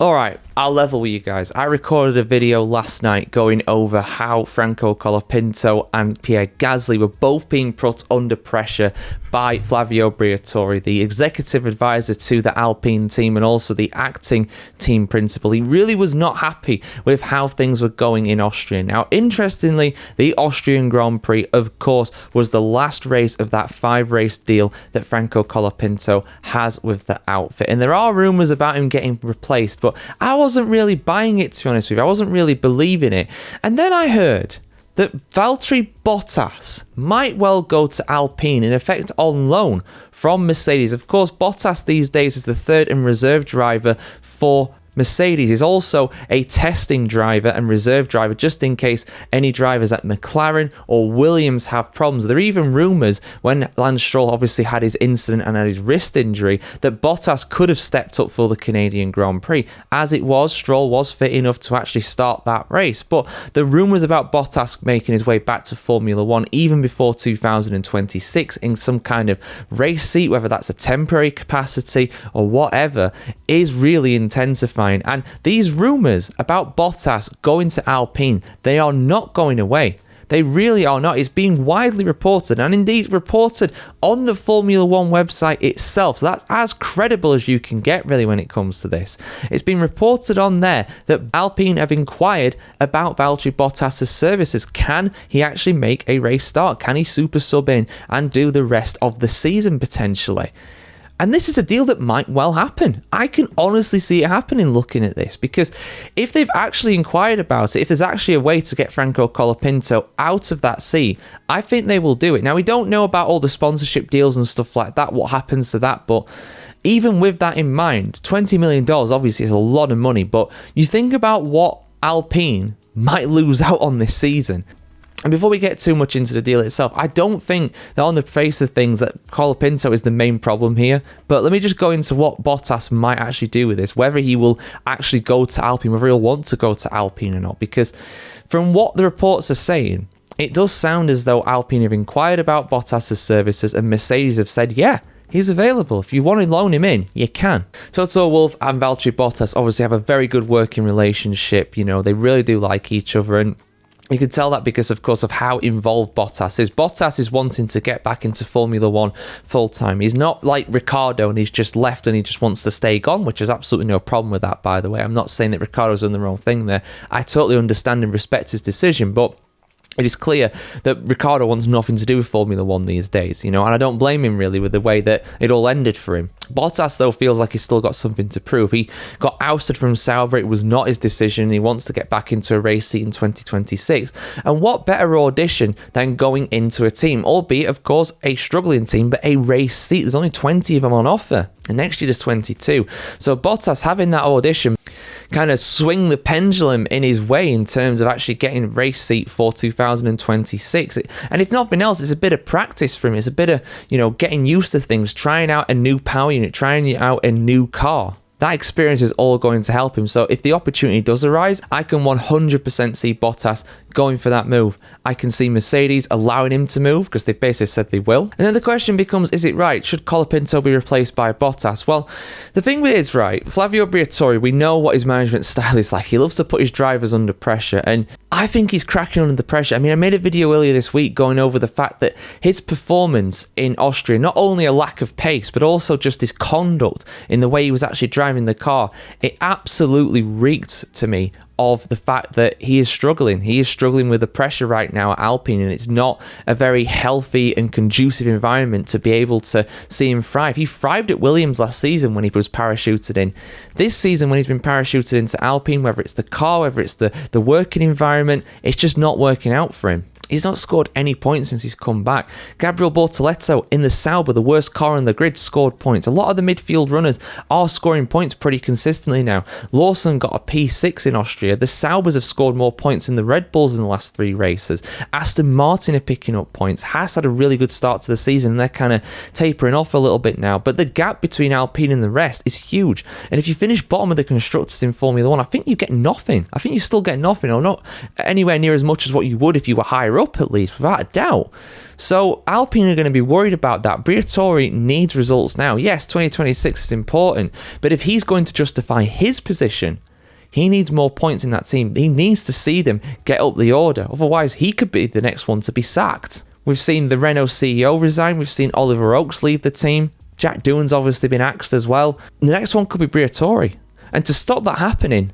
Alright, I'll level with you guys. I recorded a video last night going over how Franco Colapinto and Pierre Gasly were both being put under pressure by Flavio Briatore, the executive advisor to the Alpine team and also the acting team principal. He really was not happy with how things were going in Austria. Now, interestingly, the Austrian Grand Prix, of course, was the last race of that 5-race deal that Franco Colapinto has with the outfit. And there are rumours about him getting replaced, but I wasn't really buying it, to be honest with you. I wasn't really believing it. And then I heard that Valtteri Bottas might well go to Alpine, in effect on loan from Mercedes. Of course, Bottas these days is the third and reserve driver for Mercedes. Is also a testing driver and reserve driver just in case any drivers at McLaren or Williams have problems. There are even rumours when Lance Stroll obviously had his incident and had his wrist injury that Bottas could have stepped up for the Canadian Grand Prix. As it was, Stroll was fit enough to actually start that race, but the rumours about Bottas making his way back to Formula 1 even before 2026 in some kind of race seat, whether that's a temporary capacity or whatever, is really intensifying. And these rumours about Bottas going to Alpine, they are not going away. They really are not. It's being widely reported and indeed reported on the Formula 1 website itself. So that's as credible as you can get really when it comes to this. It's been reported on there that Alpine have inquired about Valtteri Bottas' services. Can he actually make a race start? Can he super sub in and do the rest of the season potentially? And this is a deal that might well happen. I can honestly see it happening looking at this, because if they've actually inquired about it, if there's actually a way to get Franco Colapinto out of that seat, I think they will do it. Now, we don't know about all the sponsorship deals and stuff like that, what happens to that, but even with that in mind, $20 million obviously is a lot of money, but you think about what Alpine might lose out on this season. And before we get too much into the deal itself, I don't think that on the face of things that Colapinto is the main problem here. But let me just go into what Bottas might actually do with this, whether he will actually go to Alpine, whether he'll want to go to Alpine or not. Because from what the reports are saying, it does sound as though Alpine have inquired about Bottas' services and Mercedes have said, yeah, he's available. If you want to loan him in, you can. Toto Wolff and Valtteri Bottas obviously have a very good working relationship. You know, they really do like each other, and you can tell that because, of course, of how involved Bottas is. Bottas is wanting to get back into Formula 1 full-time. He's not like Ricciardo and he's just left and he just wants to stay gone, which is absolutely no problem with that, by the way. I'm not saying that Ricciardo's done the wrong thing there. I totally understand and respect his decision, but it is clear that Ricciardo wants nothing to do with Formula 1 these days, you know, and I don't blame him really with the way that it all ended for him. Bottas, though, feels like he's still got something to prove. He got ousted from Sauber. It was not his decision. He wants to get back into a race seat in 2026. And what better audition than going into a team, albeit, of course, a struggling team, but a race seat. There's only 20 of them on offer. And next year there's 22. So Bottas having that audition kind of swing the pendulum in his way in terms of actually getting race seat for 2026. And if nothing else, it's a bit of practice for him. It's a bit of, you know, getting used to things, trying out a new power unit, trying out a new car. That experience is all going to help him. So if the opportunity does arise, I can 100% see Bottas going for that move. I can see Mercedes allowing him to move because they've basically said they will. And then the question becomes, is it right? Should Colapinto be replaced by Bottas? Well, the thing with it is, right, Flavio Briatore, we know what his management style is like. He loves to put his drivers under pressure, and I think he's cracking under the pressure. I mean, I made a video earlier this week going over the fact that his performance in Austria, not only a lack of pace, but also just his conduct in the way he was actually driving the car, it absolutely reeked to me of the fact that he is struggling. He is struggling with the pressure right now at Alpine, and it's not a very healthy and conducive environment to be able to see him thrive. He thrived at Williams last season when he was parachuted in. This season, when he's been parachuted into Alpine, whether it's the car, whether it's the working environment, it's just not working out for him. He's not scored any points since he's come back. Gabriel Bortoleto in the Sauber, the worst car on the grid, scored points. A lot of the midfield runners are scoring points pretty consistently now. Lawson got a P6 in Austria. The Saubers have scored more points than the Red Bulls in the last 3 races. Aston Martin are picking up points. Haas had a really good start to the season, and they're kind of tapering off a little bit now. But the gap between Alpine and the rest is huge. And if you finish bottom of the constructors in Formula 1, I think you get nothing. I think you still get nothing, or not anywhere near as much as what you would if you were higher up. runner-up at least, without a doubt. So Alpine are going to be worried about that. Briatore needs results now. Yes, 2026 is important, but if he's going to justify his position, he needs more points in that team. He needs to see them get up the order. Otherwise, he could be the next one to be sacked. We've seen the Renault CEO resign. We've seen Oliver Oakes leave the team. Jack Doohan's obviously been axed as well. The next one could be Briatore. And to stop that happening,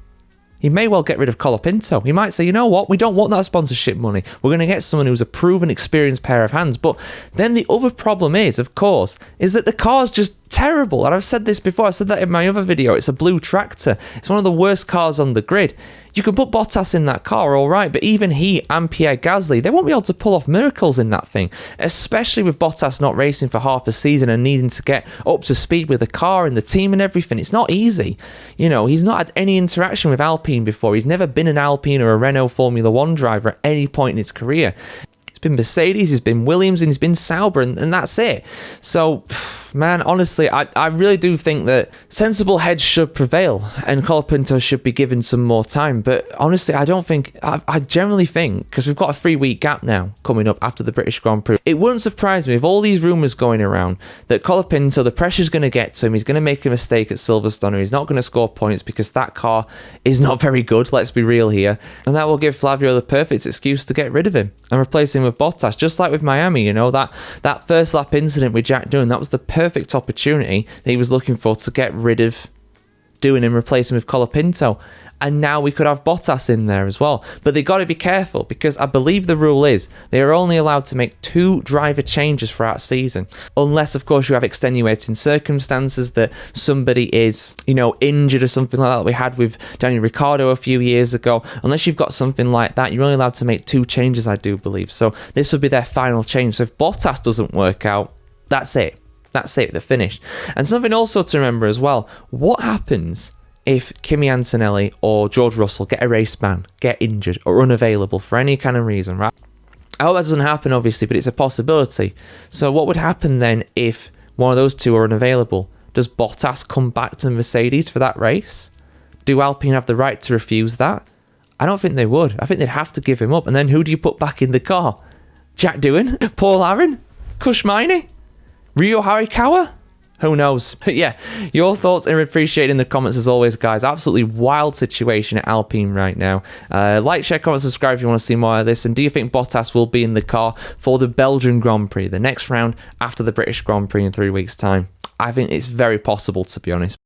he may well get rid of Colipinto. He might say, you know what, we don't want that sponsorship money. We're going to get someone who's a proven, experienced pair of hands. But then the other problem is, of course, is that the car's just terrible. And I've said this before. I said that in my other video. It's a blue tractor. It's one of the worst cars on the grid. You can put Bottas in that car, all right, but even he and Pierre Gasly, they won't be able to pull off miracles in that thing, especially with Bottas not racing for half a season and needing to get up to speed with the car and the team and everything. It's not easy. You know, he's not had any interaction with Alpine before. He's never been an Alpine or a Renault Formula 1 driver at any point in his career. It's been Mercedes, he's been Williams, and he's been Sauber, and that's it. So, man, honestly, I really do think that sensible heads should prevail, and Colipinto should be given some more time. But honestly, I don't think, I generally think, because we've got a 3-week gap now coming up after the British Grand Prix, it wouldn't surprise me if all these rumours going around that Colipinto, the pressure's going to get to him, he's going to make a mistake at Silverstone, or he's not going to score points because that car is not very good, let's be real here, and that will give Flavio the perfect excuse to get rid of him and replace him with Bottas, just like with Miami. You know, that first lap incident with Jack Doohan, that was the perfect opportunity that he was looking for to get rid of Doohan and replace him with Colapinto. And now we could have Bottas in there as well. But they got to be careful, because I believe the rule is they are only allowed to make 2 driver changes throughout a season. Unless, of course, you have extenuating circumstances that somebody is, you know, injured or something like that we had with Daniel Ricciardo a few years ago. Unless you've got something like that, you're only allowed to make 2 changes, I do believe. So this would be their final change. So if Bottas doesn't work out, that's it. That's it, they're finished. And something also to remember as well, what happens if Kimi Antonelli or George Russell get a race ban, get injured, or unavailable for any kind of reason, right? I hope that doesn't happen, obviously, but it's a possibility. So what would happen then if one of those two are unavailable? Does Bottas come back to Mercedes for that race? Do Alpine have the right to refuse that? I don't think they would. I think they'd have to give him up. And then who do you put back in the car? Jack Doohan? Paul Aaron? Kush Miney? Ryo Harikawa? Who knows? But yeah, your thoughts are appreciated in the comments as always, guys. Absolutely wild situation at Alpine right now. Like, share, comment, subscribe if you want to see more of this. And do you think Bottas will be in the car for the Belgian Grand Prix, the next round after the British Grand Prix in 3 weeks' time? I think it's very possible, to be honest.